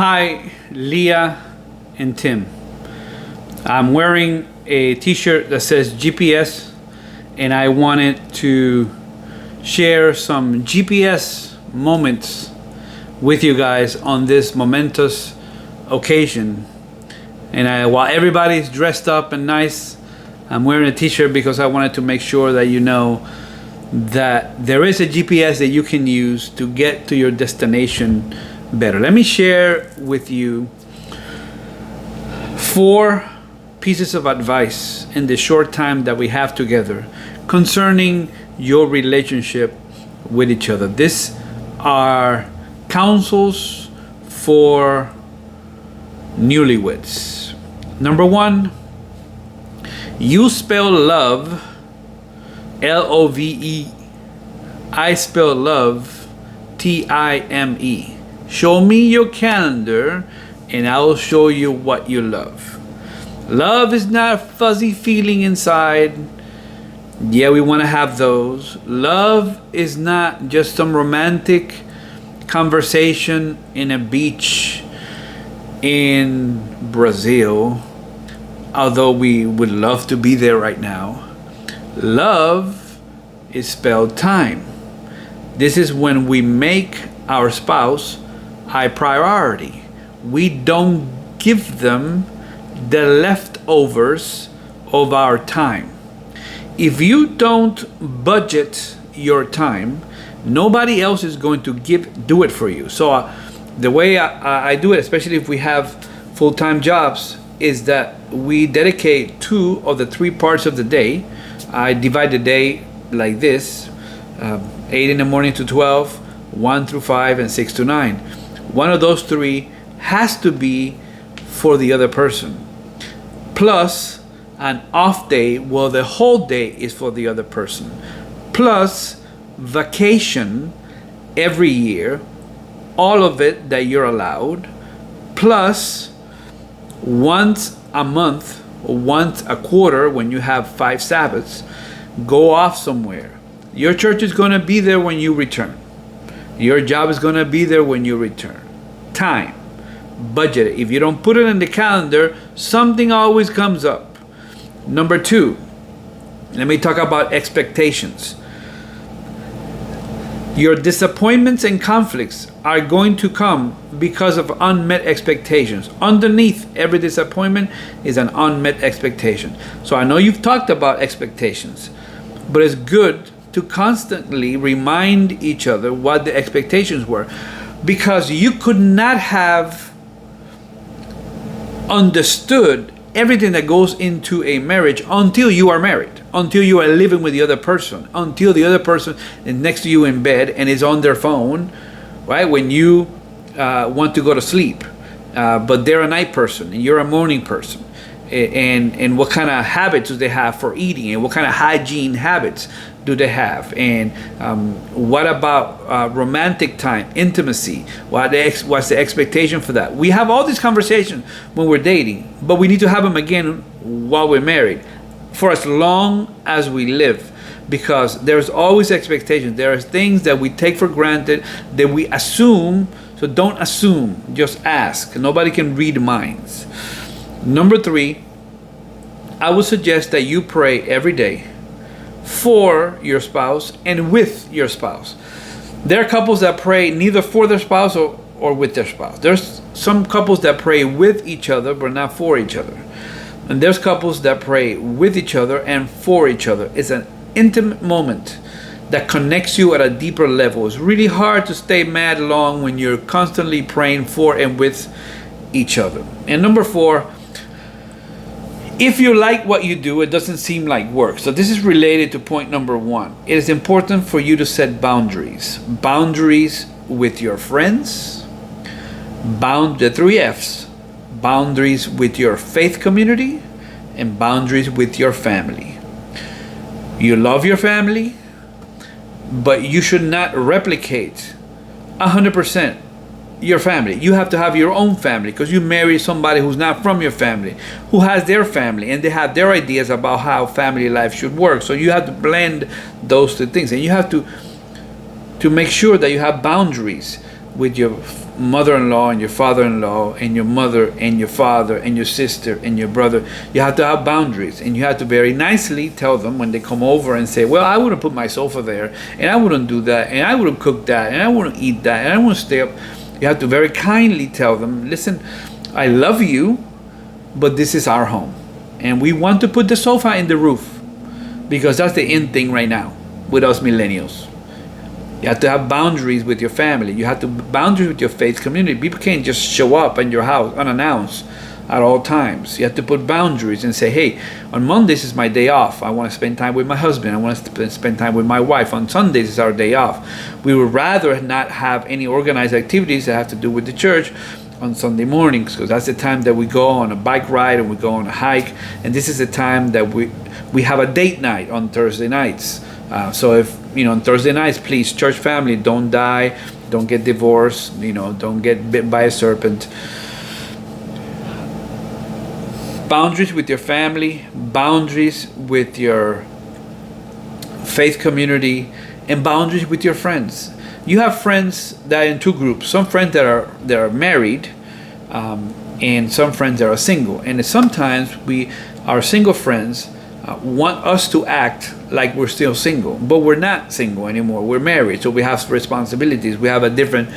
Hi, Leah and Tim. I'm wearing a t-shirt that says GPS, and I wanted to share some GPS moments with you guys on this momentous occasion. And while everybody's dressed up and nice, I'm wearing a t-shirt because I wanted to make sure that you know that there is a GPS that you can use to get to your destination better. Let me share with you 4 pieces of advice in the short time that we have together concerning your relationship with each other. These are counsels for newlyweds. Number 1, you spell love Love. I spell love Time. Show me your calendar and I'll show you what you love. Love is not a fuzzy feeling inside. Yeah, we want to have those. Love is not just some romantic conversation in a beach in Brazil, although we would love to be there right now. Love is spelled time. This is when we make our spouse high priority. We don't give them the leftovers of our time. If you don't budget your time, nobody else is going to do it for you. So the way I do it, especially if we have full-time jobs, is that we dedicate 2 of the 3 parts of the day. I divide the day like this, 8 in the morning to 12, 1 through 5, and 6 to 9. One of those 3 has to be for the other person. Plus an off day, well, the whole day is for the other person. Plus vacation every year, all of it that you're allowed. Plus once a month, or once a quarter, when you have 5 Sabbaths, go off somewhere. Your church is going to be there when you return. Your job is going to be there when you return. Time. Budget it. If you don't put it in the calendar, something always comes up. Number 2, let me talk about expectations. Your disappointments and conflicts are going to come because of unmet expectations. Underneath every disappointment is an unmet expectation. So I know you've talked about expectations, but it's good to constantly remind each other what the expectations were, because you could not have understood everything that goes into a marriage until you are married, until you are living with the other person, until the other person is next to you in bed and is on their phone, right? When you want to go to sleep, but they're a night person and you're a morning person. And what kind of habits do they have for eating, and what kind of hygiene habits do they have, and what about romantic time, intimacy? What's the expectation for that? We have all these conversations when we're dating, but we need to have them again while we're married, for as long as we live, because there's always expectations. There are things that we take for granted, that we assume. So don't assume, just ask. Nobody can read minds. Number 3, I would suggest that you pray every day for your spouse and with your spouse. There are couples that pray neither for their spouse or with their spouse. There's some couples that pray with each other but not for each other. And there's couples that pray with each other and for each other. It's an intimate moment that connects you at a deeper level. It's really hard to stay mad long when you're constantly praying for and with each other. And number 4, if you like what you do, it doesn't seem like work. So this is related to point number 1. It is important for you to set boundaries. Boundaries with your friends. The 3 F's. Boundaries with your faith community and boundaries with your family. You love your family, but you should not replicate 100% your family. You have to have your own family, because you marry somebody who's not from your family, who has their family, and they have their ideas about how family life should work. So you have to blend those 2 things, and you have to make sure that you have boundaries with your mother-in-law and your father-in-law and your mother and your father and your sister and your brother. You have to have boundaries, and you have to very nicely tell them when they come over and say, well, I wouldn't put my sofa there, and I wouldn't do that, and I wouldn't cook that, and I wouldn't eat that, and I wouldn't stay up. You have to very kindly tell them, listen, I love you, but this is our home, and we want to put the sofa in the roof, because that's the in thing right now with us millennials. You have to have boundaries with your family. You have to boundaries with your faith community. People can't just show up in your house unannounced at all times. You have to put boundaries and say, hey, on Mondays is my day off. I want to spend time with my husband. I want to spend time with my wife. On Sundays is our day off. We would rather not have any organized activities that have to do with the church on Sunday mornings, because that's the time that we go on a bike ride and we go on a hike. And this is the time that we have a date night on Thursday nights. So if, on Thursday nights, please, church family, don't die, don't get divorced, don't get bit by a serpent. Boundaries with your family, boundaries with your faith community, and boundaries with your friends. You have friends that are in two groups. Some friends that are married, and some friends that are single. And sometimes our single friends want us to act like we're still single, but we're not single anymore. We're married, so we have responsibilities. We have a different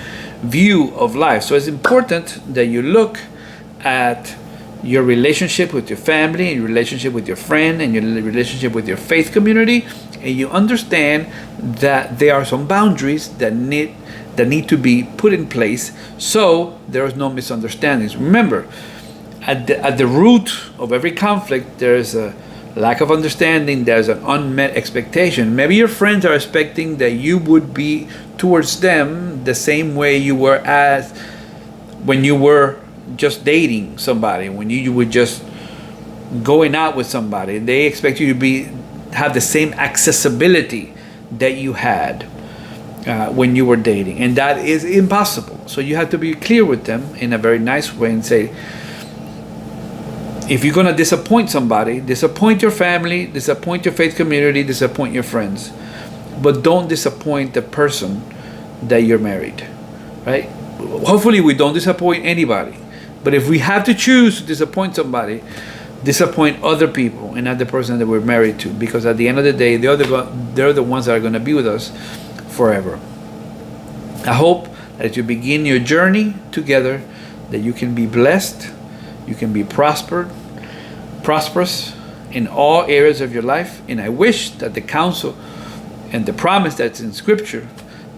view of life. So it's important that you look at your relationship with your family, and your relationship with your friend, and your relationship with your faith community, and you understand that there are some boundaries that need to be put in place so there's no misunderstandings. Remember, at the root of every conflict, there's a lack of understanding, there's an unmet expectation. Maybe your friends are expecting that you would be towards them the same way you were as when you were just dating somebody, when you were just going out with somebody. They expect you to have the same accessibility that you had when you were dating, and that is impossible. So you have to be clear with them in a very nice way and say, if you're going to disappoint somebody, disappoint your family, disappoint your faith community, disappoint your friends, but don't disappoint the person that you're married, right? Hopefully we don't disappoint anybody, but if we have to choose to disappoint somebody, disappoint other people and not the person that we're married to, because at the end of the day, they're the ones that are going to be with us forever. I hope that as you begin your journey together, that you can be blessed, you can be prosperous in all areas of your life. And I wish that the counsel and the promise that's in Scripture,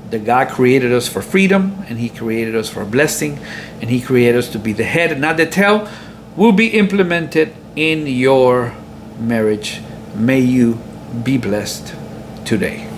that God created us for freedom, and He created us for blessing, and He created us to be the head and not the tail, will be implemented in your marriage. May you be blessed today.